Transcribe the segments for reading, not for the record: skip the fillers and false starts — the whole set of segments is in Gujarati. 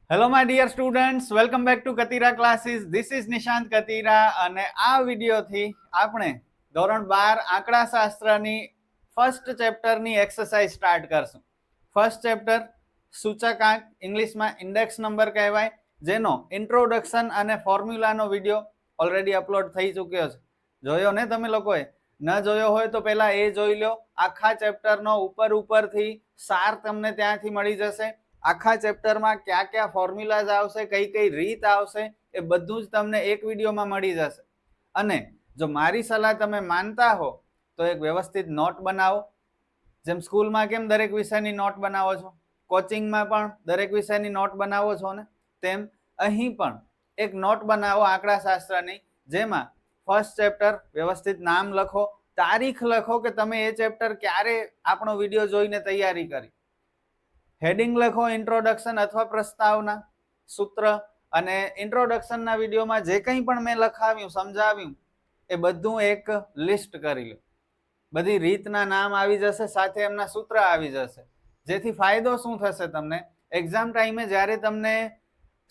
Hello my dear students, welcome back to Katira classes. This is Nishant Katira અને આ વિડીયોથી આપણે ધોરણ 12 આંકડાશાસ્ત્રની ફર્સ્ટ ચેપ્ટરની એક્સરસાઇઝ સ્ટાર્ટ કરશું. ફર્સ્ટ ચેપ્ટર સૂચકાંક, ઇંગ્લિશમાં ઇન્ડેક્સ નંબર કહેવાય, જેનો ઇન્ટ્રોડક્શન અને ફોર્મ્યુલાનો વિડીયો ઓલરેડી અપલોડ થઈ ચૂક્યો છે. જોયો ને તમે લોકોએ? ન જોયો હોય તો પહેલા એ જોઈ લો. આખા ચેપ્ટરનો ઉપરથી સાર તમને ત્યાંથી મળી જશે. આખા ચેપ્ટરમાં કયા કયા ફોર્મ્યુલાઝ આવશે, કઈ કઈ રીત આવશે, એ બધું જ તમને એક વિડીયોમાં મળી જશે. અને જો મારી સલાહ તમે માનતા હો તો એક વ્યવસ્થિત નોટ બનાવો. જેમ સ્કૂલમાં કેમ દરેક વિષયની નોટ બનાવો છો, કોચિંગમાં પણ દરેક વિષયની નોટ બનાવો છો ને, તેમ અહીં પણ એક નોટ બનાવો આંકડાશાસ્ત્રની, જેમાં ફર્સ્ટ ચેપ્ટર વ્યવસ્થિત નામ લખો, તારીખ લખો કે તમે એ ચેપ્ટર ક્યારે આપણો વિડીયો જોઈને તૈયારી કરી. હેડિંગ લખો ઇન્ટ્રોડક્શન અથવા પ્રસ્તાવના, સૂત્ર, અને ઇન્ટ્રોડક્શનના વિડીયોમાં જે કંઈ પણ મેં લખાવ્યું, સમજાવ્યું, એ બધું એક લિસ્ટ કરી લો. બધી રીતના નામ આવી જશે, સાથે એમના સૂત્ર આવી જશે. જેથી ફાયદો શું થશે તમને? એક્ઝામ ટાઈમે જ્યારે તમને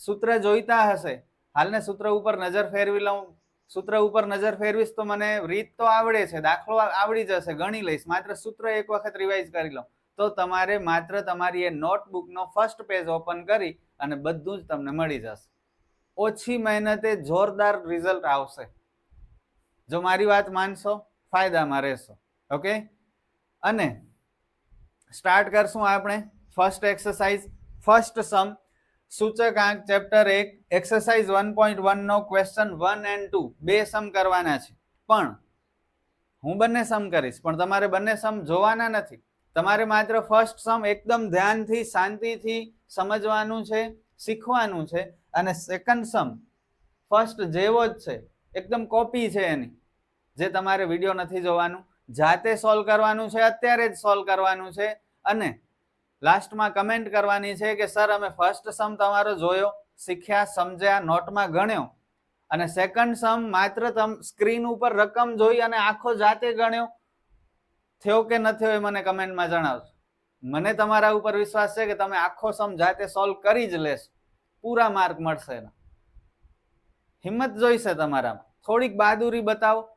સૂત્ર જોઈતા હશે, હાલને સૂત્ર ઉપર નજર ફેરવી લઉં, સૂત્ર ઉપર નજર ફેરવીશ તો મને રીત તો આવડે છે, દાખલો આવડી જશે, ગણી લઈશ, માત્ર સૂત્ર એક વખત રિવાઇઝ કરી લઉં, તો તમારે માત્ર તમારી એ નોટબુકનો ફર્સ્ટ પેજ ઓપન કરી અને બધું જ તમને મળી જશે. ઓછી મહેનતે જોરદાર રિઝલ્ટ આવશે. જો મારી વાત માનશો, ફાયદામાં રહેશો. ઓકે, અને સ્ટાર્ટ કરશું આપણે ફર્સ્ટ એક્સરસાઇઝ, ફર્સ્ટ સમ, સૂચકાંક ચેપ્ટર 1, એક્સરસાઇઝ 1.1 નો ક્વેશ્ચન 1 and 2 બે સમ કરવાના છે. પણ હું બંને સમ કરીશ, પણ તમારે બંને સમ જોવાના નથી. તમારે માત્ર ફર્સ્ટ સમ એકદમ ધ્યાનથી, શાંતિથી સમજવાનું છે, શીખવાનું છે. અને સેકન્ડ સમ ફર્સ્ટ જેવો જ છે, એકદમ કોપી છે એની, જે તમારે વિડીયો નથી જોવાનું, જાતે સોલ્વ કરવાનું છે, અત્યારે જ સોલ્વ કરવાનું છે. અને લાસ્ટમાં કમેન્ટ કરવાની છે કે સર અમે ફર્સ્ટ સમ તમારો જોયો, શીખ્યા, સમજ્યા, નોટમાં ગણ્યો, અને સેકન્ડ સમ માત્ર સ્ક્રીન ઉપર રકમ જોઈ અને આખો જાતે ગણ્યો, થયો કે ન થયો એ મને કમેન્ટમાં જણાવજો. મને તમારા ઉપર વિશ્વાસ છે કે તમે આખો સમ જાતે સોલ્વ કરી જ લેશો, પૂરા માર્ક મળશે. હિંમત જોઈશે તમારામાં, થોડીક બહાદુરી બતાવો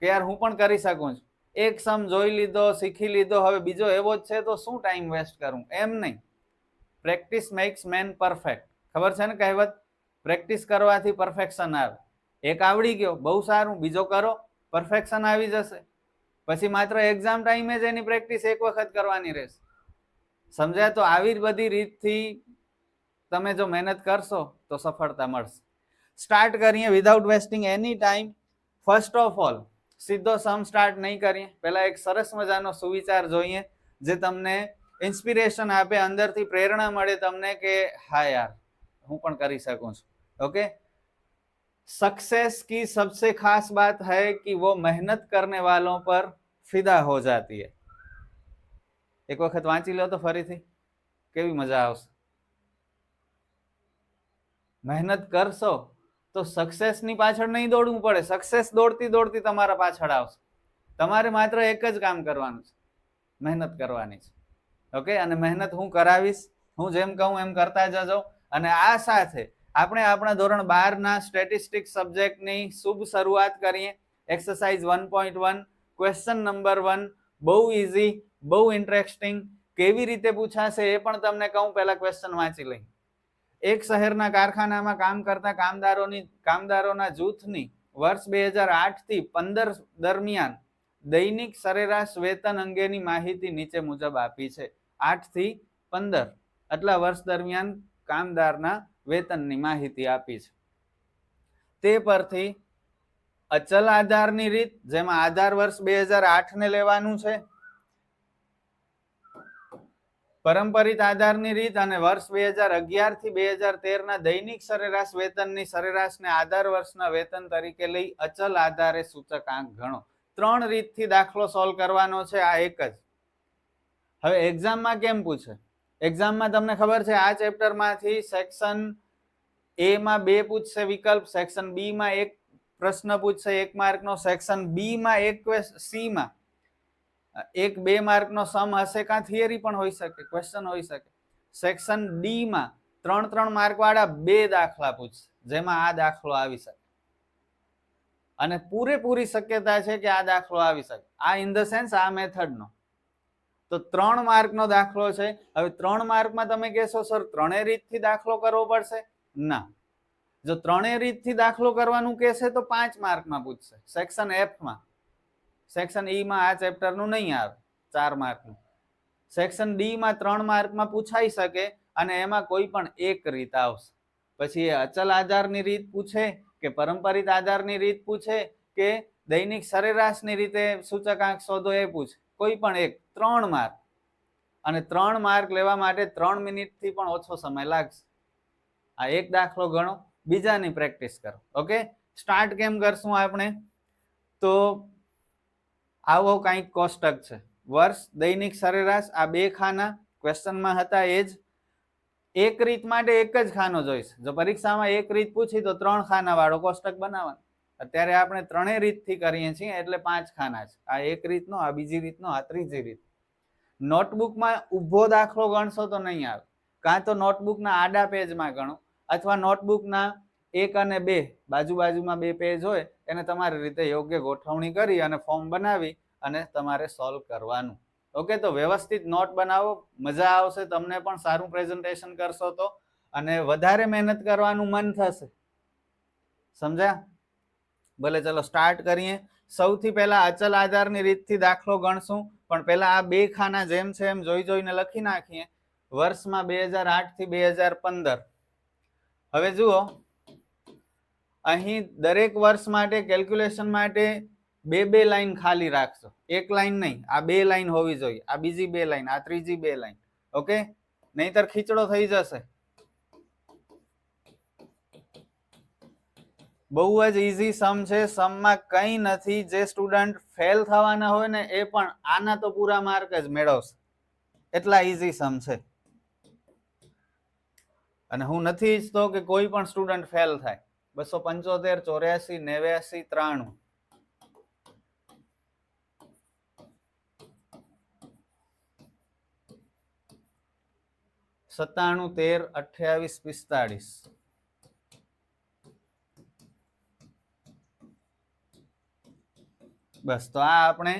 કે યાર હું પણ કરી શકું છું. એક સમ જોઈ લીધો, શીખી લીધો, હવે બીજો એવો જ છે તો શું ટાઈમ વેસ્ટ કરું? એમ નહીં. Practice max main perfect. ખબર છે ને કહેવત? પ્રેક્ટિસ કરવાથી પરફેક્શન આવે. એક આવડી ગયો, બહુ સારું, બીજો કરો, પરફેક્શન આવી જશે. પછી માત્ર એક્ઝામ ટાઈમે જ એની પ્રેક્ટિસ એક વખત કરવાની રહેશે. સમજ્યા? તો આવી જ બધી રીતથી તમે જો મહેનત કરશો તો સફળતા મળશે. સ્ટાર્ટ કરીએ without wasting any time. First of all સીધો સમ સ્ટાર્ટ નહીં કરીએ, પહેલા એક સરસ મજાનો સુવિચાર જોઈએ, જે તમને ઇન્સ્પિરેશન આપે, અંદરથી પ્રેરણા મળે તમને કે હા યાર હું પણ કરી શકું છું. ઓકે, सक्सेस की सबसे खास बात है कि वो मेहनत करने वालों पर फिदा हो जाती है. એક વખત વાંચી લો તો ફરીથી કેવી મજા આવશે. મહેનત કરશો તો સક્સેસની પાછળ નહીં દોડવું પડે, સક્સેસ દોડતી દોડતી તમારા પાછળ આવશે. તમારે માત્ર એક જ કામ કરવાનું છે, મહેનત કરવાની છે. ઓકે, અને મહેનત હું કરાવીશ, હું જેમ કહું એમ કરતા જજો. અને આ સાથે આપણે આપણા ધોરણ 12ના સ્ટેટિસ્ટિક્સ સબ્જેક્ટની શુભ શરૂઆત કરીએ. એક્સરસાઇઝ 1.1 ક્વેશ્ચન નંબર 1 બહુ ઇઝી, બહુ ઇન્ટરેસ્ટિંગ. કેવી રીતે પૂછાશે એ પણ તમને કહું, પહેલા ક્વેશ્ચન વાંચી લઈ. એક શહેરના કારખાનામાં કામ કરતા કામદારોના જૂથની વર્ષ 2008 થી 15 દરમિયાન દૈનિક સરેરાશ વેતન અંગેની માહિતી નીચે મુજબ આપી છે. 8 થી 15 આટલા વર્ષ દરમિયાન કામદારના વેતનની માહિતી આપી છે. તે પરથી અચલ આધારની રીત, જેમાં આધાર વર્ષ 2008 ને લેવાનું છે, પરંપરિત આધારની રીત અને વર્ષ 2011 થી 2013 ના દૈનિક સરેરાશ વેતનની સરેરાશને આધાર વર્ષના વેતન તરીકે લઈ અચલ આધારે સૂચકાંક ગણો. 3 રીતથી દાખલો સોલ્વ કરવાનો છે, આ એક જ. હવે એક્ઝામમાં કેમ પૂછે? એક્ઝામમાં તમને ખબર છે આ ચેપ્ટરમાંથી સેક્શન એ માં 2 પૂછશે વિકલ્પ, સેક્શન બી માં 1 પ્રશ્ન પૂછશે 1 માર્કનો, સેક્શન બી માં 1, સી માં 1 2 માર્કનો સમ હશે, કાં થિયરી પણ હોઈ શકે, ક્વેશ્ચન હોઈ શકે. સેક્શન ડી માં ત્રણ માર્ક વાળા 2 દાખલા પૂછશે જેમાં આ દાખલો આવી શકે અને પૂરેપૂરી શક્યતા છે કે આ દાખલો આવી શકે. આ ઇન ધ સેન્સ આ મેથડનો. તો 3 માર્કનો દાખલો છે. હવે 3 માર્કમાં તમે કહેશો સર ત્રણેય રીતથી દાખલો કરવો પડશે? ના. જો ત્રણેય રીતથી દાખલો કરવાનું કહેશે તો 5 માર્કમાં પૂછશે સેક્શન એફ માં. સેક્શન ઈ માં આ ચેપ્ટરનું નહીં આવે 4 માર્કનું. સેક્શન ડી માં 3 માર્કમાં પૂછાઈ શકે અને એમાં કોઈ પણ એક રીત આવશે. પછી એ અચલ આધારની રીત પૂછે કે પરંપરિત આધારની રીત પૂછે કે દૈનિક સરેરાશની રીતે સૂચકાંક શોધો એ પૂછે. કોઈ પણ એક. 3 માર્ક. અને 3 માર્ક લેવા માટે 3 મિનિટથી પણ ઓછો સમય લાગશે. આ એક દાખલો ગણો, બીજાની પ્રેક્ટિસ કરો. ઓકે, સ્ટાર્ટ કેમ કરશું આપણે? તો આવો કંઈક કોષ્ટક છે. વર્ષ, દૈનિક સરેરાશ, આ 2 ખાના ક્વેશ્ચનમાં હતા એ જ. એક રીત માટે એક જ ખાનો જોઈશે. જો પરીક્ષામાં એક રીત પૂછી તો 3 ખાના વાળો કોષ્ટક બનાવવાનો. અત્યારે આપણે ત્રણેય રીતથી કરીએ છીએ એટલે 5 ખાના છે. આ એક રીતનો, આ બીજી રીતનો, આ ત્રીજી રીત. નોટબુકમાં ઊભો દાખલો ગણશો તો નહીં આવે. કાં તો નોટબુકના આડા પેજમાં ગણો અથવા નોટબુકના 1 અને 2 બાજુમાં 2 પેજ હોય એને તમારી રીતે યોગ્ય ગોઠવણી કરી અને ફોર્મ બનાવી અને તમારે સોલ્વ કરવાનું. ઓકે, તો વ્યવસ્થિત નોટ બનાવો, મજા આવશે, તમને પણ સારું પ્રેઝન્ટેશન કરશો તો અને વધારે મહેનત કરવાનું મન થશે. સમજ્યા? ભલે ચલો સ્ટાર્ટ કરીએ. સૌથી પહેલા અચલ આધારની રીતથી દાખલો ગણશું, પણ પહેલા આ 2 ખાના જેમ છે એમ જોઈને લખી નાખીએ. વર્ષમાં 2008 થી 2015. હવે જુઓ, અહીં દરેક વર્ષ માટે કેલ્ક્યુલેશન માટે 2 લાઈન ખાલી રાખશો. એક લાઈન નહીં, આ 2 લાઈન હોવી જોઈએ. આ બીજી 2 લાઈન, આ ત્રીજી 2 લાઈન. ઓકે, નહીતર ખીચડો થઈ જશે. બહુ જ ઈઝી સમ છે. સમમાં કંઈ નથી. જે સ્ટુડન્ટ ફેલ થવાના હોય ને એ પણ આના તો પૂરા માર્ક જ મેળવશે. એટલા ઈઝી સમ છે. અને હું નથી ઈચ્છતો કે કોઈ પણ સ્ટુડન્ટ ફેલ થાય. 275, 84, 89, 93. 97, 13, 28, 45. બસ, તો આ આપણે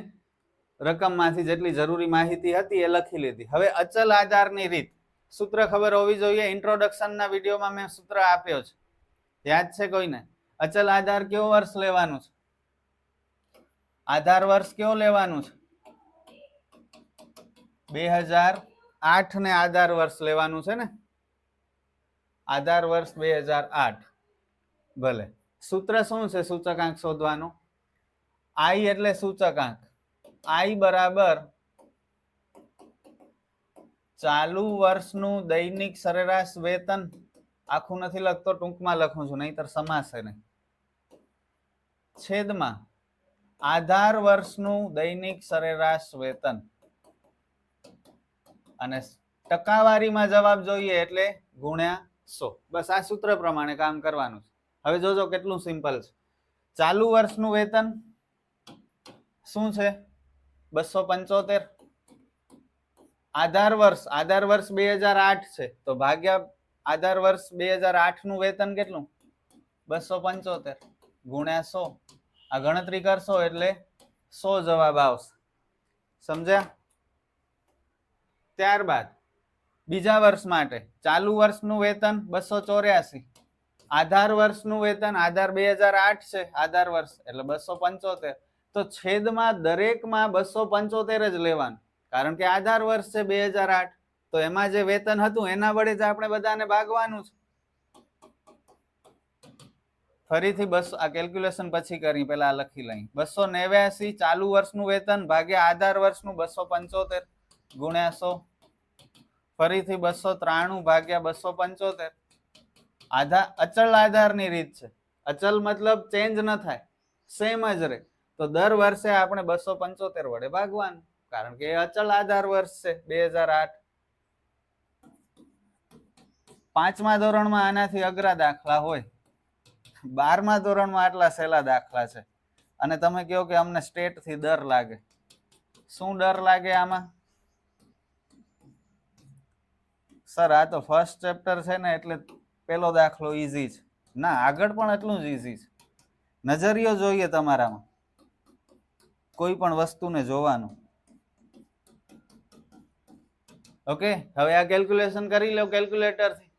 રકમમાંથી જેટલી જરૂરી માહિતી હતી એ લખી લીધી. હવે અચલ આધારની રીત. સૂત્ર ખબર હોવી જોઈએ. ઇન્ટ્રોડક્શનના વિડીયોમાં મેં સૂત્ર આપ્યો છે, યાદ છે કોઈને? અચલ આધાર કયો વર્ષ લેવાનું છે? આધાર વર્ષ કયો લેવાનું છે? 2008 ને આધાર વર્ષ લેવાનું છે ને? આધાર વર્ષ 2008. ભલે. સૂત્ર શું છે સૂચકાંક શોધવાનું? I એટલે સૂચકાંક. I બરાબર ચાલુ વર્ષનું દૈનિક સરેરાશ વેતન. આખું નથી લખતો, ટૂંકમાં લખું છું નહીતર સમાશે નહીં. છેદમાં આધાર વર્ષનું દૈનિક સરેરાશ વેતન. અને ટકાવારીમાં જવાબ જોઈએ એટલે ગુણ્યા 100. બસ આ સૂત્ર પ્રમાણે કામ કરવાનું છે. હવે જોજો કેટલું સિમ્પલ છે. ચાલુ વર્ષનું વેતન શું છે? 275. આધાર વર્ષ 2008 છે તો ભાગ્યા આધાર વર્ષ 2008 નું વેતન કેટલું? 275 ગુણ્યા 100. આ ગણતરી કરશો એટલે 100 જવાબ આવશે. સમજ્યા? ત્યારબાદ બીજા વર્ષ માટે ચાલુ વર્ષનું વેતન 284. આધાર વર્ષનું વેતન, આધાર 2008 છે આધાર વર્ષ એટલે 275. તો છેદમાં દરેકમાં 275 જ લેવાનું, કારણ કે આધાર વર્ષ છે 2008. તો એમાં જે વેતન હતું એના વડે જ આપણે બધાને ભાગવાનું છે. ફરીથી 200, આ કેલ્ક્યુલેશન પછી કરી, પેલા લખી લઈ. 289 ચાલુ વર્ષનું વેતન ભાગ્યા આધાર વર્ષનું 275 ગુણ્યા 100. ફરીથી 293 ભાગ્યા 275. અચળ આધારની રીત છે. અચલ મતલબ ચેન્જ ન થાય, સેમ જ રહે. તો દર વર્ષે આપણે 275 વડે ભાગવાનું, કારણ કે અચળ આધાર વર્ષ છે 2008. 5મા ધોરણમાં આનાથી અઘરા દાખલા હોય, 12મા ધોરણમાં આટલા સહેલા દાખલા છે. અને તમે કહો કે અમને સ્ટેટ થી ડર લાગે. શું ડર લાગે આમાં? સર આ તો ફર્સ્ટ ચેપ્ટર છે ને એટલે પેલો દાખલો ઈઝી છે. ના, આગળ પણ એટલું જ ઈઝી છે. નજરિયો જોઈએ તમારામાં કોઈ પણ વસ્તુને જોવાનું. ઓકે, હવે આ કેલ્ક્યુલેશન કરી લો કેલ્ક્યુલેટર થી.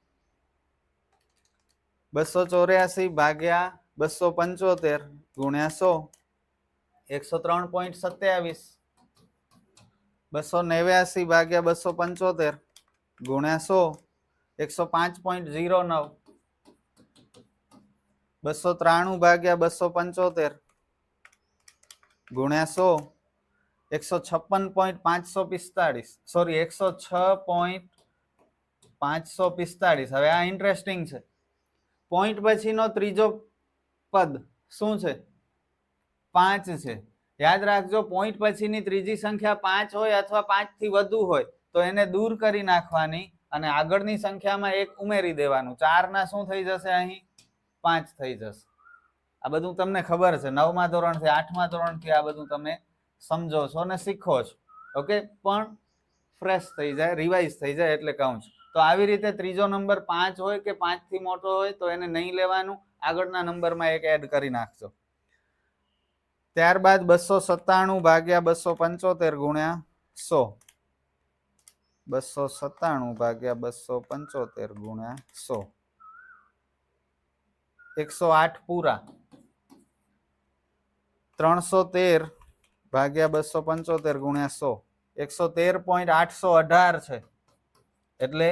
284 ભાગ્યા 275 ગુણ્યા 100 103.27. 289 ભાગ્યા 275 ગુણ્યા 100 105.09. 293 ભાગ્યા 275 ગુણ્યા 100 156.545. સોરી 106.545. હવે આ ઇન્ટરેસ્ટિંગ છે. પોઈન્ટ પછીનો ત્રીજો પદ શું છે? 5 છે. યાદ રાખજો, પોઈન્ટ પછીની ત્રીજી સંખ્યા 5 હોય અથવા 5 થી વધુ હોય તો એને દૂર કરી નાખવાની અને આગળની સંખ્યામાં 1 ઉમેરી દેવાનું. 4 ના શું થઈ જશે? અહીં 5 થઈ જશે. આ બધું તમને ખબર છે. 9મા ધોરણથી 8મા ધોરણથી આ બધું તમે સમજો છો અને શીખો છો. ઓકે, પણ ફ્રેશ થઈ જાય, રિવાઇઝ થઈ જાય એટલે કહું છું. તો આવી રીતે ત્રીજો નંબર 5 હોય કે 5 થી મોટો હોય તો એને નહીં લેવાનું, આગળના નંબરમાં 1 એડ કરી નાખજો. ત્યારબાદ 297 ભાગ્યા 275 ગુણ્યા 100. 297 ભાગ્યા 275 ગુણ્યા 100 108 પૂરા. 313 ભાગ્યા 275 ગુણ્યા 100 113.818 છે એટલે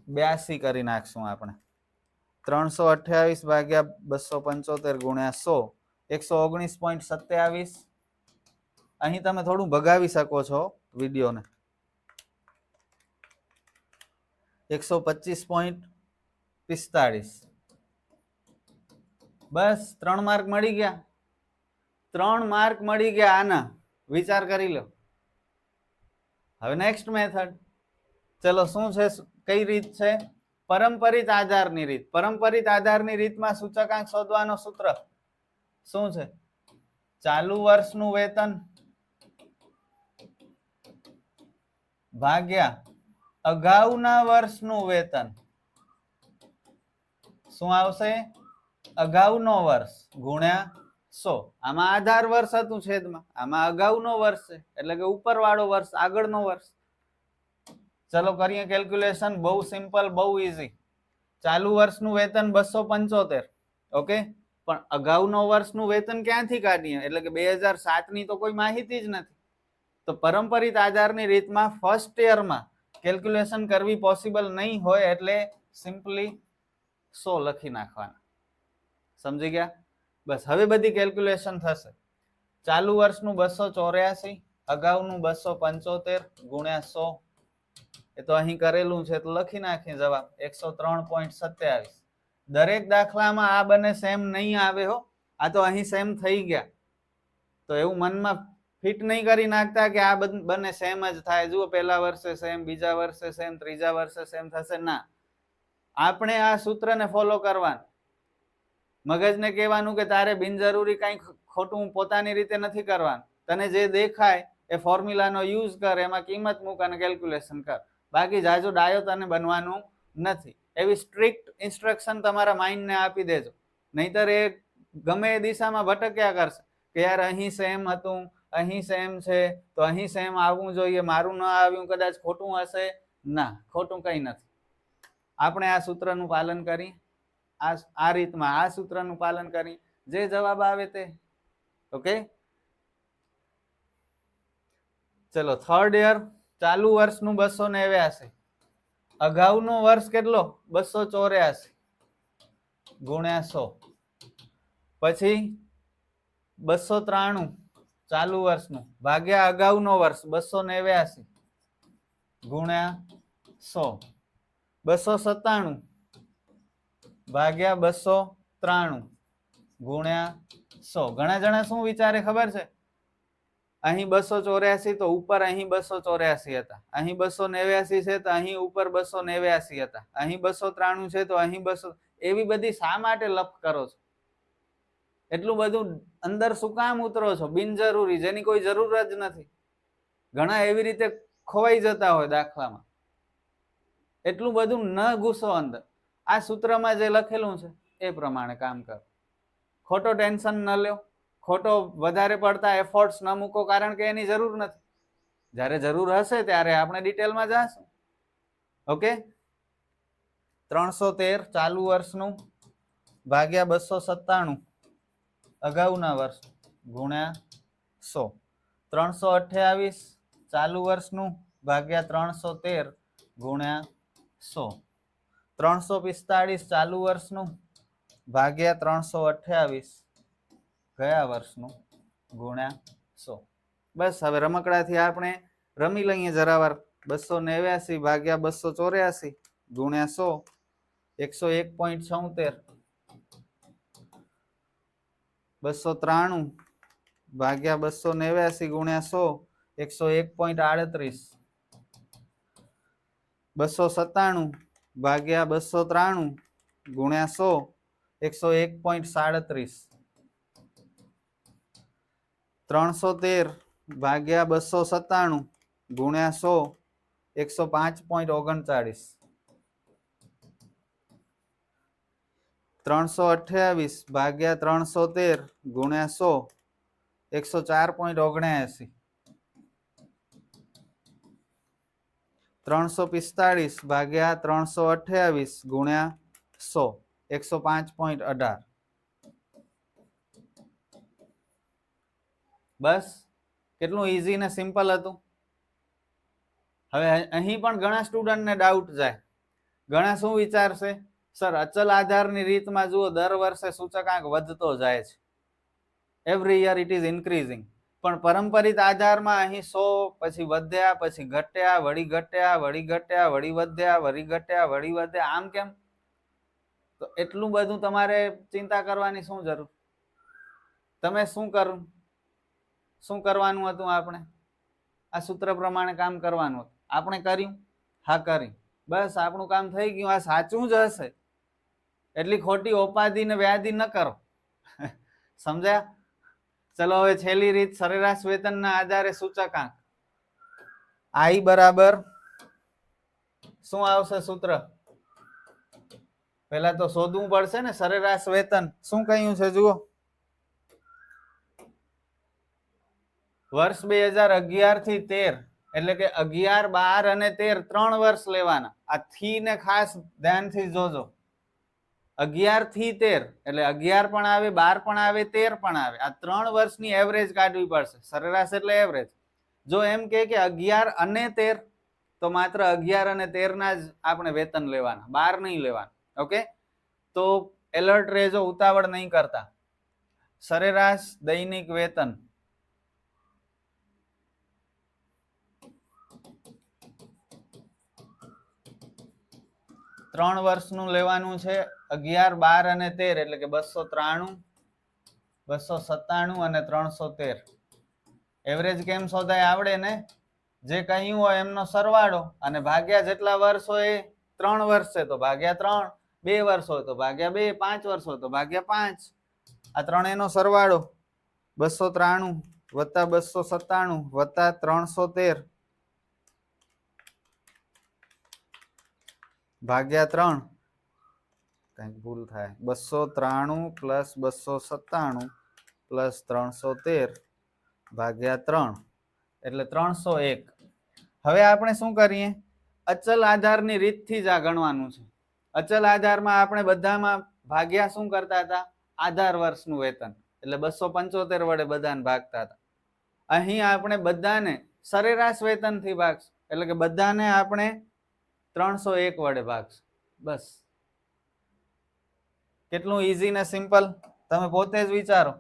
82 કરી નાખશું આપણે. 328 ભાગ્યા 275 ગુણ્યા 100 119.27. અહીં તમે થોડું ભગાવી શકો છો વિડીયોને. 125.45. બસ 3 માર્ક મળી ગયા. 3 માર્ક મળી ગયા આના. વિચાર કરી લો. હવે નેક્સ્ટ મેથડ. ચલો શું છે, કઈ રીત છે? પરંપરિત આધારની રીત. પરંપરિત આધારની રીતમાં સૂચકાંક શોધવાનો સૂત્ર શું છે? ચાલુ વર્ષનું વેતન ભાગ્યા અગાઉના વર્ષનું વેતન. શું આવશે? અગાઉનો વર્ષ ગુણ્યા 100. આમાં આધાર વર્ષ હતું છેદમાં, આમાં અગાઉનો વર્ષ છે એટલે કે ઉપરવાળો વર્ષ, આગળનો વર્ષ. ચલો કરીએ કેલ્ક્યુલેશન. બહુ સિમ્પલ, બહુ ઈઝી. ચાલુ વર્ષનું વેતન 275. ઓકે, પણ અગાઉનો વર્ષનું વેતન ક્યાંથી કાઢીએ? એટલે કે 2007 ની તો કોઈ માહિતી જ નથી. તો પરંપરિત આધારની રીતમાં ફર્સ્ટ યરમાં કેલ્ક્યુલેશન કરવી પોસિબલ નહીં હોય એટલે સિમ્પલી 100 લખી નાખવાના. સમજી ગયા? બસ હવે બધી કેલ્ક્યુલેશન થશે. ચાલુ વર્ષનું 284, અગાઉનું 275 ગુણ્યા 100. એ તો અહીં કરેલું છે તો લખી નાખીએ જવાબ 103.27. દરેક દાખલામાં આ બંને સેમ નહીં આવે હો. આ તો અહીં સેમ થઈ ગયા તો એવું મનમાં ફિટ નહીં કરી નાખતા કે આ બંને સેમ જ થાય. જુઓ, પહેલા વર્ષે સેમ, બીજા વર્ષે સેમ, ત્રીજા વર્ષે સેમ થશે. ના, આપણે આ સૂત્રને ફોલો કરવાનું. મગજને કહેવાનું કે તારે બિનજરૂરી કંઈ ખોટું પોતાની રીતે નથી કરવાનું. તને જે દેખાય એ ફોર્મ્યુલાનો યુઝ કર, એમાં કિંમત મૂક અને કેલ્ક્યુલેશન કર. બાકી જાજુ ડાયો તને બનવાનું નથી. એવી સ્ટ્રિક્ટ ઇન્સ્ટ્રક્શન તમારા માઇન્ડને આપી દેજો. નહીતર એ ગમે એ દિશામાં ભટક્યા કરશે કે યાર અહીં સેમ હતું, અહીં સેમ છે તો અહીં સેમ આવવું જોઈએ, મારું ન આવ્યું કદાચ ખોટું હશે. ના, ખોટું કંઈ નથી. આપણે આ સૂત્રનું પાલન કરી, આ રીતમાં આ સૂત્રનું પાલન કરી જે જવાબ આવે તે. ઓકે, ચલો થર્ડ યર. ચાલુ વર્ષનું 289, અગાઉનો વર્ષ કેટલો? 284 ગુણ્યા 100. પછી 293 ચાલુ વર્ષનું ભાગ્યા અગાઉનો વર્ષ 289 ગુણ્યા 100. 297 ભાગ્યા 293 ગુણ્યા 100. ઘણા જણા શું વિચારે ખબર છે? અહીં 284 તો ઉપર અહીં 284 હતા, અહીં 289 છે તો અહીં ઉપર 289 હતા, અહીં 293 છે તો અહીં 200. એવી બધી શા માટે લપ કરો છો? એટલું બધું અંદર શું કામ ઉતરો છો બિનજરૂરી, જેની કોઈ જરૂર જ નથી? ઘણા એવી રીતે ખોવાઈ જતા હોય દાખલામાં. એટલું બધું ન ઘૂસો અંદર. આ સૂત્રમાં જે લખેલું છે એ પ્રમાણે કામ કરો. ખોટો ટેન્શન ન લ્યો, ખોટો વધારે પડતા એફર્ટ્સ ન મૂકો, કારણ કે એની જરૂર નથી. જ્યારે જરૂર હશે ત્યારે આપણે ડિટેલમાં જાશું. ઓકે, 313 ચાલુ વર્ષનું ભાગ્યા 297 અગાઉના વર્ષ ગુણ્યા 100. 328 ચાલુ વર્ષનું ભાગ્યા 313 ગુણ્યા 100. 345 ચાલુ વર્ષનું ભાગ્યા 328 ગયા વર્ષનું ગુણ્યા 100. બસ હવે રમકડાથી આપણે રમી લઈએ જરાવાર. 289 ભાગ્યા 284 ગુણ્યા 100 101.76. 293 ભાગ્યા 289 ગુણ્યા 100 101.38. 297 ભાગ્યા 293 ગુણ્યા 100 101.37. 313 ભાગ્યા 297 ગુણ્યા 100 105.39. 328 ભાગ્યા 313 ગુણ્યા 100 104.79. 345 ભાગ્યા 328 ગુણ્યા 100 105.18. બસ, કેટલું ઈઝી ને સિમ્પલ હતું. હવે અહીં પણ ઘણા સ્ટુડન્ટને ડાઉટ જાય. ઘણા શું વિચારશે, સર અચલ આધારની રીતમાં જુઓ દર વર્ષે સૂચકાંક વધતો જાય છે, every year it is increasing. પણ પરંપરિત આધારમાં અહીં 100 પછી વધ્યા, પછી ઘટ્યા, વળી ઘટ્યા, વળી ઘટ્યા, વળી વધ્યા, વળી ઘટ્યા, વળી વધ્યા. આમ કેમ? તો એટલું બધું તમારે ચિંતા કરવાની શું જરૂર? તમે શું કરવાનું હતું? આપણે આ સૂત્ર પ્રમાણે કામ કરવાનું હતું. આપણે કર્યું? હા, કર્યું. બસ, આપણું કામ થઈ ગયું. આ સાચું જ હશે, એટલી ખોટી ઉપાધિ ને વ્યાધિ ન કરો. સમજ્યા? ચલો હવે છેલ્લી રીત, સરેરાશ વેતનના આધારે સૂચકાંક. I બરાબર શું આવશે સૂત્ર? પહેલા તો શોધવું પડશે ને સરેરાશ વેતન. શું કહ્યું છે જુઓ, વર્ષ 2011 થી 13, એટલે કે 11, 12 અને 13 3 વર્ષ લેવાના. આ થી ને ખાસ ધ્યાનથી જોજો. 11 થી 13 એટલે 11 પણ આવે, 12 પણ આવે, 13 પણ આવે. આ 3 વર્ષની એવરેજ કાઢવી પડશે. સરેરાશ એટલે એવરેજ. જો એમ કે 11 અને 13 તો માત્ર 11 અને 13 ના જ આપણે વેતન લેવાના, 12 નહીં લેવાના. ઓકે, તો એલર્ટ રહેજો, ઉતાવળ નહીં કરતા. સરેરાશ દૈનિક વેતન ત્રણ વર્ષનું લેવાનું છે. 11, 12 અને 13 એટલે કે 293, 297 અને 313. એવરેજ કેમ શોધાય આવડે ને? જે કહ્યું હોય એમનો સરવાળો અને ભાગ્યા જેટલા વર્ષ હોય, 3 વર્ષ છે તો ભાગ્યા 3, 2 વર્ષ હોય તો ભાગ્યા 2, 5 વર્ષ હોય તો ભાગ્યા 5. આ ત્રણેયનો સરવાળો 293 વત્તા 297 વત્તા 313 ભાગ્યા 3. કંઈક ભૂલ થાય. 293 પ્લસ 297 પ્લસ 313 ભાગ્યા 3 એટલે 301. હવે આપણે શું કરીએ? અચલ આધારની રીતથી જ આ ગણવાનું છે. અચલ આધારમાં આપણે બધામાં ભાગ્યા શું કરતા હતા? આધાર વર્ષનું વેતન, એટલે 275 વડે બધાને ભાગતા હતા. અહીં આપણે બધાને સરેરાશ વેતનથી ભાગશું, એટલે કે બધાને આપણે 301 વડે ભાગશું. બસ, કેટલું ઈઝી ને સિમ્પલ. તમે પોતે જ વિચારો,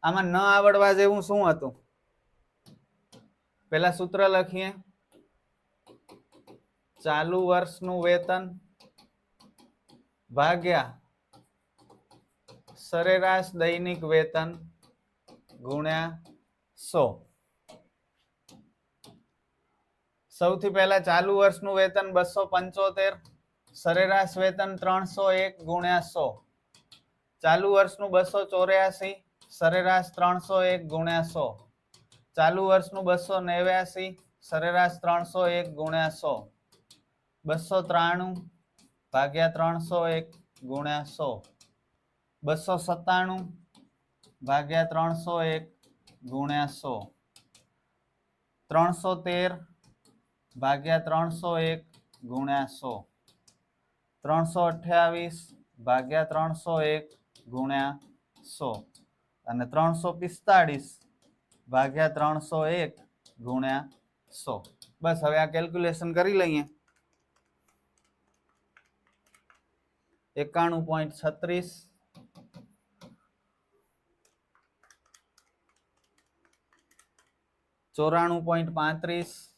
આમાં ન આવડવા જેવું શું હતું? પેલા સૂત્ર લખીએ, ચાલુ વર્ષનું વેતન ભાગ્યા સરેરાશ દૈનિક વેતન ગુણ્યા 100. સૌથી પહેલા ચાલુ વર્ષનું વેતન 275, સરેરાશ વેતન 301 ગુણ્યા 100. ચાલુ વર્ષનું 284, સરેરાશ 301 ગુણ્યા 100. ચાલુ વર્ષનું 289, સરેરાશ 301 ગુણ્યા 100. 293 ભાગ્યા 301 ગુણ્યા 100, 297 ભાગ્યા 301 ગુણ્યા 100, 313 ભાગ્યા 301 ગુણ્યા 100, 328 ભાગ્યા 301 ગુણ્યા 100 અને 345 ભાગ્યા 301 ગુણ્યા 100. બસ હવે આ કેલ્ક્યુલેશન કરી લઈએ. 91.36 94.35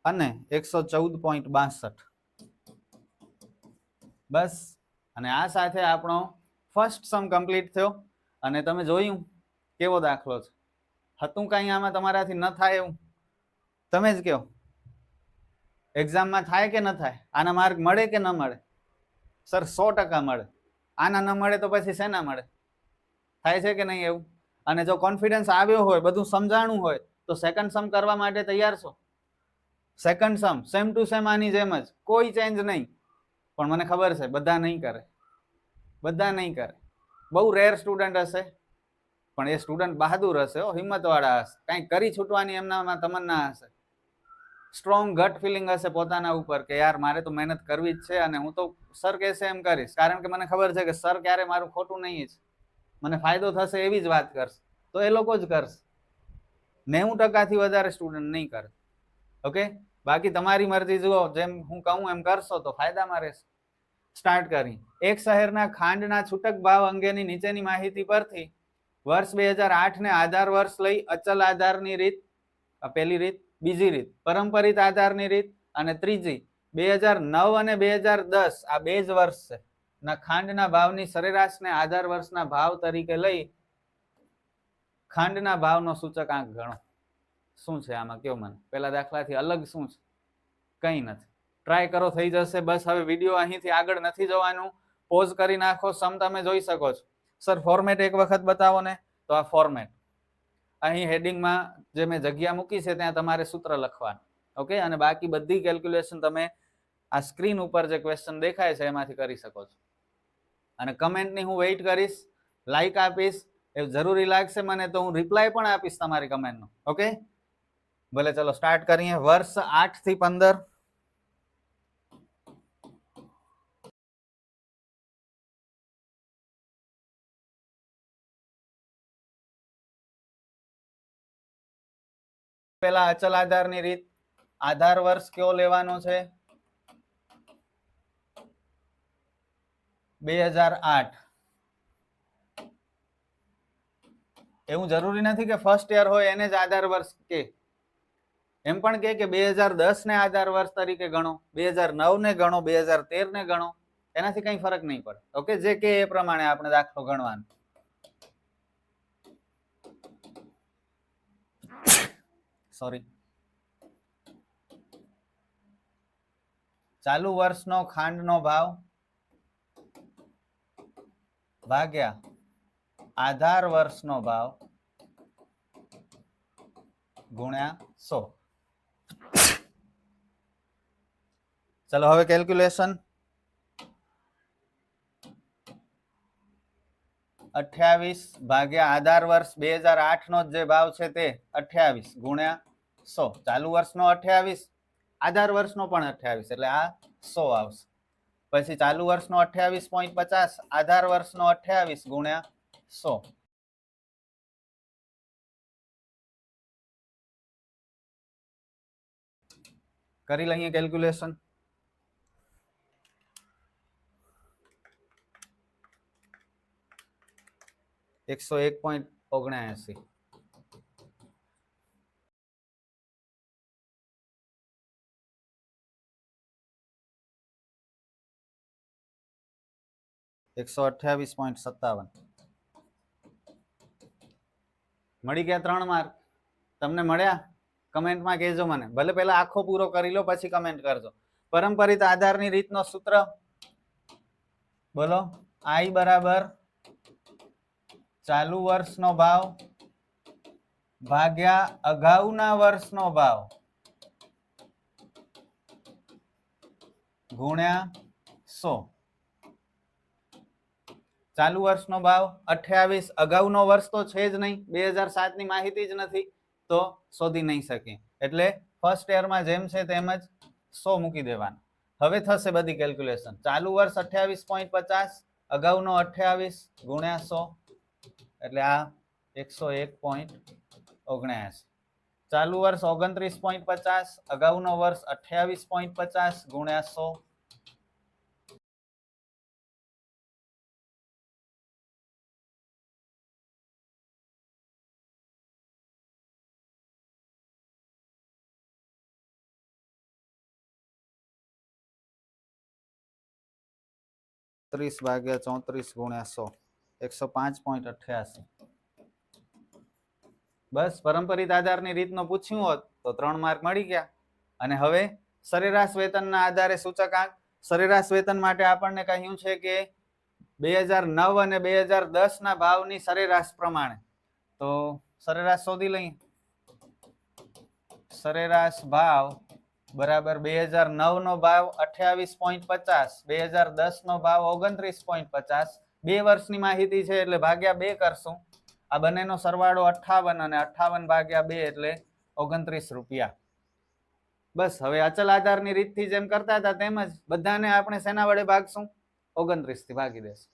અને 114.62. બસ, અને આ સાથે આપણો ફર્સ્ટ સમ કમ્પ્લીટ થયો. અને તમે જોયું કેવો દાખલો છે? હતું કઈ આમાં તમારાથી ન થાય એવું? તમે જ કહો, એક્ઝામમાં થાય કે ન થાય? આના માર્ક મળે કે ન મળે? સર 100% મળે. આના ન મળે તો પછી શેના મળે? થાય છે કે નહીં એવું? અને જો કોન્ફિડન્સ આવ્યો હોય, બધું સમજાણું હોય, તો સેકન્ડ સમ કરવા માટે તૈયાર છો? Second sum same to same આની જેમ જ, કોઈ ચેન્જ નહીં. પણ મને ખબર છે બધા નહીં કરે, બધા નહીં કરે. બહુ રેર સ્ટુડન્ટ હશે, પણ એ સ્ટુડન્ટ બહાદુર હશે, હિંમતવાળા હશે, કંઈક કરી છૂટવાની એમનામાં તમન્ના હશે, સ્ટ્રોંગ ગટ ફિલિંગ હશે પોતાના ઉપર કે યાર મારે તો મહેનત કરવી જ છે અને હું તો સર કહેશે એમ કરીશ, કારણ કે મને ખબર છે કે સર ક્યારે મારું ખોટું નહીં જ, મને ફાયદો થશે એવી જ વાત કરશે, તો એ લોકો જ કરશે. 90%થી વધારે સ્ટુડન્ટ નહીં કરે. ઓકે, બાકી તમારી મરજી જુઓ, જેમ હું કહું એમ કરશો તો ફાયદામાં રહેશે. સ્ટાર્ટ કરી. એક શહેરના ખાંડના છૂટક ભાવ અંગેની નીચેની માહિતી પરથી વર્ષ 2008 ને આધાર વર્ષ લઈ અચલ આધારની રીત, પહેલી રીત. બીજી રીત પરંપરિત આધારની રીત, અને ત્રીજી 2009 અને 2010 આ બે જ વર્ષ છે ના ખાંડના ભાવની સરેરાશને આધાર વર્ષના ભાવ તરીકે લઈ ખાંડના ભાવનો સૂચકાંક ગણો. શું છે આમાં કયો મને? પેલા દાખલાથી અલગ શું છે? કંઈ નથી. ટ્રાય કરો, થઈ જશે. બસ હવે વિડીયો અહીંથી આગળ નથી જવાનું, પોઝ કરી નાખો. સમ તમે જોઈ શકો છો. સર ફોર્મેટ એક વખત બતાવો ને. તો આ ફોર્મેટ, અહીં હેડિંગમાં જે મેં જગ્યા મૂકી છે ત્યાં તમારે સૂત્ર લખવાનું. ઓકે, અને બાકી બધી કેલ્ક્યુલેશન તમે આ સ્ક્રીન ઉપર જે ક્વેશ્ચન દેખાય છે એમાંથી કરી શકો છો. અને કમેન્ટની હું વેઇટ કરીશ, લાઈક આપીશ. એ જરૂરી લાગશે મને તો હું રિપ્લાય પણ આપીશ તમારી કમેન્ટનો. ઓકે, ભલે ચલો સ્ટાર્ટ કરીએ. વર્ષ 8 થી 15. પેલા અચલ આધારની રીત. આધાર વર્ષ કયો લેવાનો છે? 2008. એવું જરૂરી નથી કે ફર્સ્ટ યર હોય એને જ આધાર વર્ષ કે, એમ પણ કે 2010 ને આધાર વર્ષ તરીકે ગણો, 2009 ને ગણો, 2013 ને ગણો, એનાથી કઈ ફરક નહીં પડે. ઓકે, જે કે એ પ્રમાણે આપણે દાખલો ગણવાનો. સોરી. ચાલુ વર્ષનો ખાંડનો ભાવ ભાગ્યા આધાર વર્ષનો ભાવ ગુણ્યા 100. ચલો હવે કેલ્ક્યુલેશન. 28 ભાગ્યા આધાર વર્ષ 2008 નો જે ભાવ છે તે 28 ગુણ્યા 100. ચાલુ વર્ષનો 28, આધાર વર્ષનો પણ 28, એટલે આ 100 આવશે. પછી ચાલુ વર્ષનો 28.50, આધાર વર્ષનો 28 ગુણ્યા 100. કરી લઈએ કેલ્ક્યુલેશન. 101.79. $128.57. મળી ગયા 3 માર્ક. તમને મળ્યા? કમેન્ટમાં કહેજો મને. ભલે પહેલા આખો પૂરો કરી લો પછી કમેન્ટ કરજો. પરંપરિત આધારની રીતનો સૂત્ર બોલો. I બરાબર ચાલુ વર્ષનો ભાવ ભાગ્યા અગાઉના વર્ષનો ભાવ ગુણ્યા 100. ચાલુ વર્ષનો ભાવ 28, અગાઉનો વર્ષ તો છે જ નહીં, 2007 ની માહિતી જ નથી, તો શોધી નહીં શકીએ. એટલે ફર્સ્ટ યરમાં જેમ છે તેમ જ 100 મૂકી દેવાનું. હવે થશે બધી કેલ્ક્યુલેશન. ચાલુ વર્ષ 28.50, અગાઉનો 28 ગુણ્યા 100, એટલે આ 101.79. ચાલુ વર્ષ 29.50, અગાઉનો વર્ષ 28.50 ગુણ્યા 100, ત્રીસ ભાગ્યા 34 ગુણ્યા 100, 105.88. બસ પરંપરિત આધારની રીતનો પૂછ્યું હોત તો 3 માર્ક મળી ગયા. અને હવે સરેરાશ વેતનના આધારે સૂચકાંક. સરેરાશ વેતન માટે આપણને કહ્યું છે કે 2009 અને 2010 ના ભાવની સરેરાશ પ્રમાણે, તો સરેરાશ શોધી લઈએ. સરેરાશ ભાવ બરાબર 2009 નો ભાવ 28.50, 2010 નો ભાવ 29.50. 2 વર્ષની માહિતી છે એટલે ભાગ્યા 2 કરશું. આ બંનેનો સરવાળો 58 અને 58 ભાગ્યા 2 એટલે 29 રૂપિયા. બસ હવે અચલ આધારની રીતથી જેમ કરતા હતા તેમ જ બધાને આપણે શેના વડે ભાગશું? 29 થી ભાગી દેશું.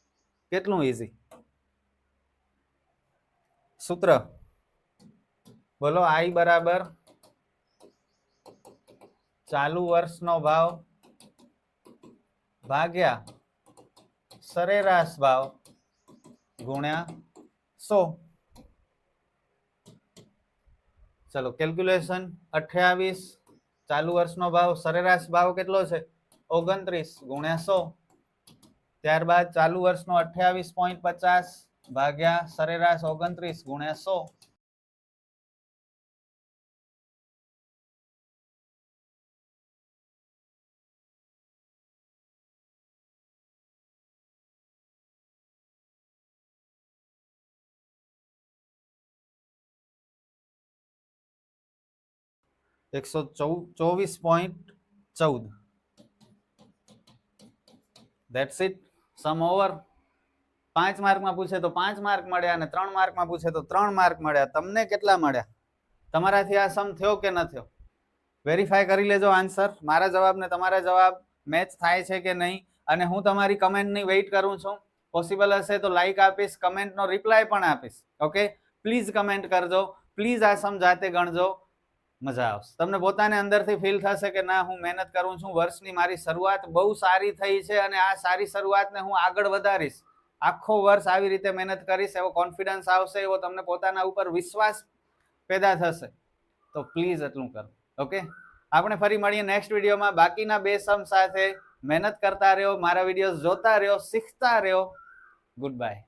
કેટલું ઈઝી સૂત્ર બોલો. I બરાબર ચાલુ વર્ષનો ભાવ ભાગ્યા સરેરાશ ભાવ ગુણ્યા 100. ચલો કેલ્ક્યુલેશન. 28 ચાલુ વર્ષનો ભાવ, સરેરાશ ભાવ કેટલો છે? 29 ગુણ્યા 100. ત્યારબાદ ચાલુ વર્ષનો 28.50 ભાગ્યા સરેરાશ 29 ગુણ્યા 100. $124.14. That's it. Sum over. 5 માર્કમાં પૂછે તો 5 માર્ક મળ્યા અને 3 માર્કમાં પૂછે તો 3 માર્ક મળ્યા. તમને કેટલા મળ્યા? તમારાથી આ સમ થયો કે ન થયો? વેરીફાઈ કરી લેજો આન્સર. મારા જવાબ ને તમારા જવાબ મેચ થાય છે કે નહીં. અને હું તમારી કમેન્ટની વેઇટ કરું છું. પોસિબલ હશે તો લાઈક આપીશ, કમેન્ટનો રિપ્લાય પણ આપીશ. ઓકે, પ્લીઝ કમેન્ટ કરજો, પ્લીઝ આ સમ જાતે ગણજો, મજા આવશે. તમને પોતાને અંદરથી ફીલ થશે કે ના હું મહેનત કરું છું, વર્ષની મારી શરૂઆત બહુ સારી થઈ છે અને આ સારી શરૂઆતને હું આગળ વધારીશ, આખો વર્ષ આવી રીતે મહેનત કરીશ, એવો કોન્ફિડન્સ આવશે, એવો તમને પોતાના ઉપર વિશ્વાસ પેદા થશે. તો પ્લીઝ એટલું કરો. ઓકે, આપણે ફરી મળીએ નેક્સ્ટ વિડીયોમાં બાકીના 2 સમ સાથે. મહેનત કરતા રહ્યો, મારા વિડીયોઝ જોતા રહ્યો, શીખતા રહ્યો. Good bye.